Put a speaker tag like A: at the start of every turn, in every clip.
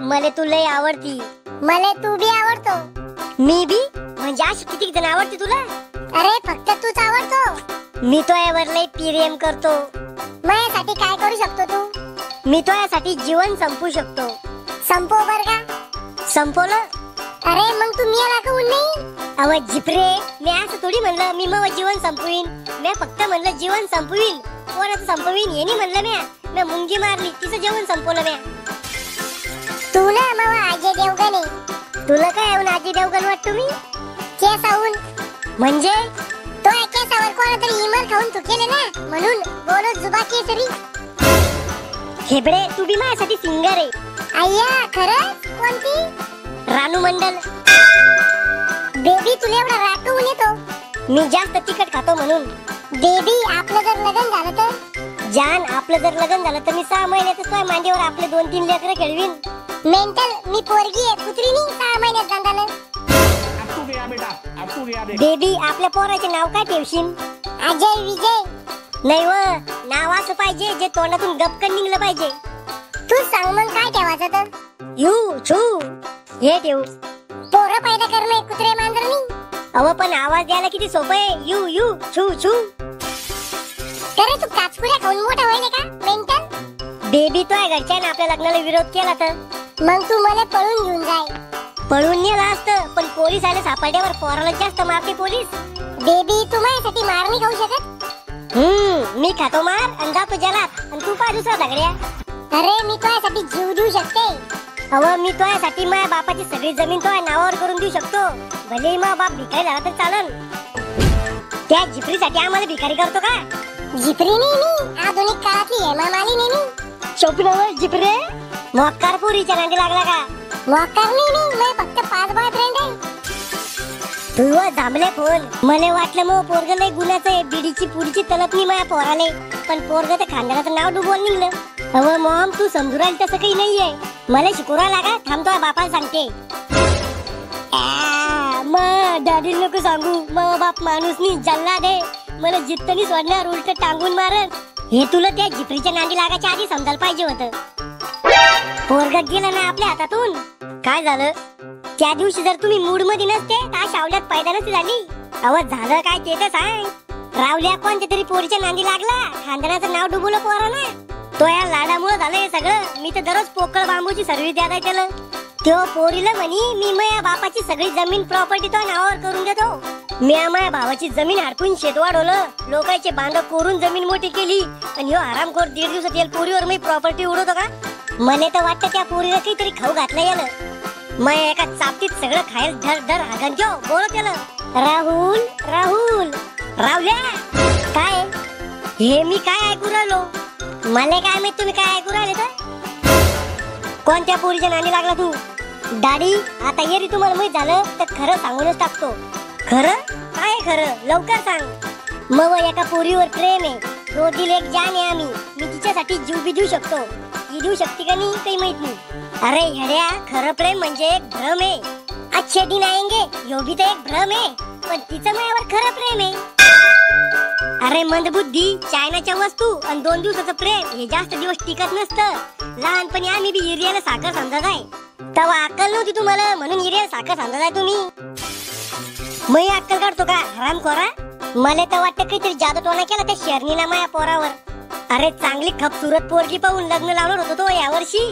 A: मले तू लय आवडती.
B: मला तू बी आवडतो.
A: मी बी म्हणजे अशी किती जण आवडते तुला?
B: अरे फक्त तूच आवडतो.
A: मी तो यावर लय प्रेम करतो.
B: माझ्यासाठी काय करू शकतो तू?
A: मी तो यासाठी जीवन संपू शकतो.
B: संपव बर का?
A: संपवलं?
B: अरे मग तू मी लागून नाही.
A: अव जिपरे, मी असं थोडी म्हणलं मी मग जीवन संपवीन. मी फक्त म्हणलं जीवन संपवीन. कोणाचं संपवीन हे नाही म्हणलं. मी मुंगी मारली तिचं जीवन संपवलं. मी
B: तू ना मावा अजय देवगण आहे.
A: तुला काय येऊन अजय देवगण वाटतो मी?
B: केसावून
A: म्हणजे
B: तो केसावर कोणातरी इमर खाऊन तू केले ना म्हणून बोलो जुबा केसरी.
A: खेबडे, तू बी माझ्यासाठी सिंगर आहे.
B: अय्या खरंच? कोणती?
A: रानू मंडल.
B: बेबी तुला एवढा राग काऊन येतो?
A: मी जास्त तिखट खातो म्हणून.
B: बेबी आपलं जर लग्न झालं तर?
A: जान, आपलं जर लग्न झालं तर मी 6 महिन्यातच तुझ्या मांडीवर आपले 2-3 लेकरं खेळवीन.
B: मेंटल, मी पोरगी आहे कुत्री नाही 6 महिन्यात झालं.
A: बेबी, आपल्या पोराचे नाव काय ठेवशील?
B: अजय विजय.
A: नाही व, नाव असं पाहिजे जे तोंडातून गपकन निघलं पाहिजे.
B: तू सांग मग काय ठेवायचं तर?
A: यू छू हे ठेवू.
B: पोरं पैदा करणं कुत्रे मांजरणी.
A: अव पण आवाज द्यायला किती सोपं आहे. यू यू छू छू.
B: अरे तू काचकुल्या खाऊन मोठा होईल का मेंटल?
A: बेबी, तो घरच्यानं आपल्या लग्नाला विरोध केला तर
B: मग तू मला पळून घेऊन जाय.
A: पळून नेलं असतं पण पोलीस आले सापडल्यावर पोराला जास्त मारते पोलीस.
B: बेबी तू माझ्यासाठी मार नाही खाऊ शकत.
A: मी खातो मार आणि जातो जलात आणि तू पा दुसरा दगड्या.
B: अरे मी तुझ्यासाठी जीव देऊ शकते.
A: अव मी तुझ्यासाठी माझ्या बापाची सगळी जमीन तुझ्या नावावर करून देऊ शकतो. भले माझा बाप भिकारी झाला तर चालन. त्या झिपरीसाठी आम्हाला भिकारी करतो का?
B: झिपरी नाही, आधुनिक काळातली हेमा मालिनी नाही.
A: शोपनावर झिपरे मोक्कार पुरीच्या नांदी लागला का?
B: मोक्कार नाही, मी फक्त 5 बॉयफ्रेंड आहे.
A: तू थांबले फोन. मला वाटलं मग पोरग लय गुन्ह्याचं आहे. बिडीची पुडीची तलप नाही माझ्या पोराले. पण पोरग तर खानदानाचं नाव डुबवून निघलं. अव मॉम, तू समजू राहील तसं काही नाहीये. मला शिकवरा लागा. थांबतो बापाला सांगते. डॅडी नको सांगू. मग बाप माणूस नाही जल्ला दे. मला जित्तनी सोडणार उलट टांगून मारत. हे तुला त्या झिपरीच्या नांदी लागायच्या आधी समजायला पाहिजे होतं. पोरग गेलं ना आपल्या हातातून. काय झालं? त्या दिवशी जर तुम्ही मूड मध्ये नसते तर शावल्यात पैदा नसती झाली. अव झालं काय ते तर सांग. रावल्या कोणत्या तरी पोरीच्या नांदी लागला. खानदानाचं नाव डुबवलं पोरानं. तो या लाडामुळे झालं हे सगळं. मी तर दररोज पोकळ बांबूची सर्व्हिस द्यायला केलं. तो पोरीला म्हणी मी माझ्या बापाची सगळी जमीन प्रॉपर्टी तो नावावर करून देतो. मी माझ्या भावाची जमीन हडपून शेत वाढवलं. लोकांचे बांध कोरून जमीन मोठी केली. आणि ह्यो हरामखोर 1.5 दिवसात येईल पोरीवर मी प्रॉपर्टी उडवतो का? मला तर वाटतं त्या पोरीला काहीतरी खाऊ घातलं याला. मग एका चापटीत सगळं खायला धर धर हागंजो बोल त्याला. राहुल राहुल रावल्या काय हे मी काय ऐकू राहिलो? मला काय माहित तुम्ही काय ऐकू राहिले तर? कोणत्या पोरीच्या नांदी लागला तू? दाडी, आता येरी तुम्हाला माहित झालं तर खरं सांगूनच टाकतो. खरं काय? खरं लवकर सांग. मग एका पोरीवर प्रेम आहे. तो दिल एक जान आहे आम्ही. मी तिच्यासाठी जीव बी देऊ शकतो. ही देऊ शकते का नाही काही माहित नाही. अरे हेड्या, खरं प्रेम म्हणजे एक भ्रम आहे. अच्छे दिन आएंगे ह्यो बी तर एक भ्रम आहे. पण तिचं माझ्यावर खरं प्रेम आहे. अरे मंदबुद्धी, चायनाच्या वस्तू आणि 2 दिवसाचं प्रेम हे जास्त दिवस टिकत नसतं. लहानपणी आम्ही बी हिरियाला साखर समजत आहे. तेव्हा अक्कल नव्हती तुम्हाला म्हणून हिरियाला साखर समजत आहे तुम्ही. मी अक्कल काढतो का हरामखोरा? मला तर वाटतं काहीतरी जादूटोणा केला त्या शेरणीला माझ्या पोरावर. अरे चांगली खपसुरत पोरगी पाहून लग्न लावणार होतो तो यावर्षी.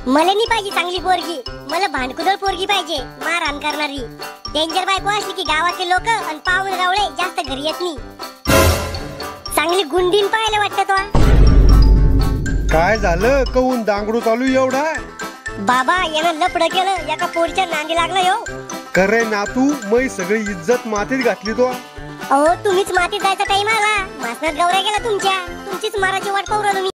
A: मला नाही पाहिजे चांगली पोरगी. मला भांडकुदळ पोरगी पाहिजे, मारहाण करणारी. डेंजर बायको असली की गावातले लोक आणि पाहुणे रावळे जास्त घरी येत नाही. चांगली गुंडीन पाहायला वाटतं तो.
C: काय झालं? कहून दांगडू चालू एवढा?
A: बाबा यानं लपड केलं. एका पोरीच्या नांदी लागला यो.
C: करे नातू, मै सगळी इज्जत मातीत घातली तो.
A: अहो तुम्हीच मातीत जायचा टाइम आला. मासनात गवऱ्या गेला तुमच्या. तुमचीच माराची वाट पाहू राहिलो मी.